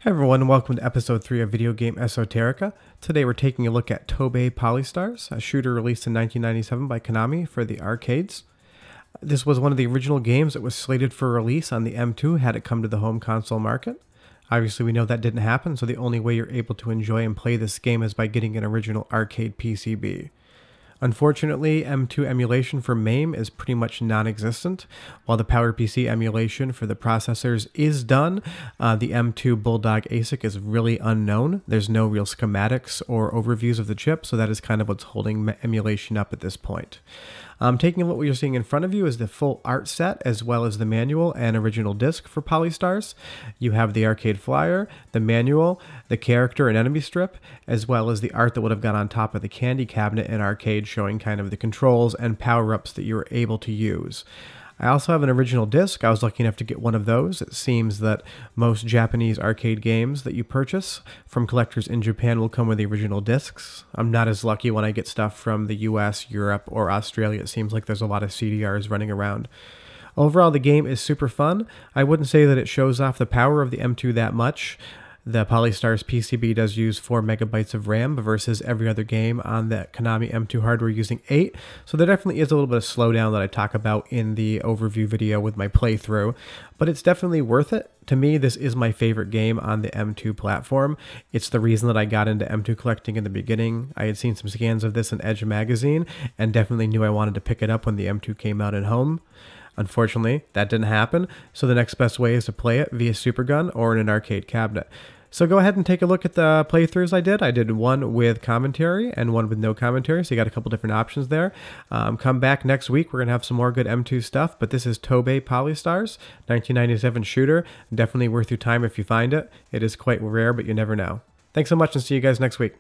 Hi everyone, and welcome to episode 3 of Video Game Esoterica. Today we're taking a look at Tobe Polystars, a shooter released in 1997 by Konami for the arcades. This was one of the original games that was slated for release on the M2 had it come to the home console market. Obviously we know that didn't happen, so the only way you're able to enjoy and play this game is by getting an original arcade PCB. Unfortunately, M2 emulation for MAME is pretty much non-existent. While the PowerPC emulation for the processors is done, the M2 Bulldog ASIC is really unknown. There's no real schematics or overviews of the chip, so that is kind of what's holding emulation up at this point. Taking a look at what you're seeing in front of you is the full art set, as well as the manual and original disc for Polystars. You have the arcade flyer, the manual, the character and enemy strip, as well as the art that would have gone on top of the candy cabinet in arcade, showing kind of the controls and power-ups that you were able to use. I also have an original disc. I was lucky enough to get one of those. It seems that most Japanese arcade games that you purchase from collectors in Japan will come with the original discs. I'm not as lucky when I get stuff from the US, Europe, or Australia. It seems like there's a lot of CDRs running around. Overall, the game is super fun. I wouldn't say that it shows off the power of the M2 that much. The Polystars PCB does use 4 megabytes of RAM versus every other game on the Konami M2 hardware using 8. So there definitely is a little bit of slowdown that I talk about in the overview video with my playthrough, but it's definitely worth it. To me, this is my favorite game on the M2 platform. It's the reason that I got into M2 collecting in the beginning. I had seen some scans of this in Edge magazine and definitely knew I wanted to pick it up when the M2 came out at home. Unfortunately, that didn't happen, so the next best way is to play it via Supergun or in an arcade cabinet. So go ahead and take a look at the playthroughs I did. I did one with commentary and one with no commentary, so you got a couple different options there. Come back next week. We're going to have some more good M2 stuff, but this is Tobe Polystars, 1997 shooter. Definitely worth your time if you find it. It is quite rare, but you never know. Thanks so much, and see you guys next week.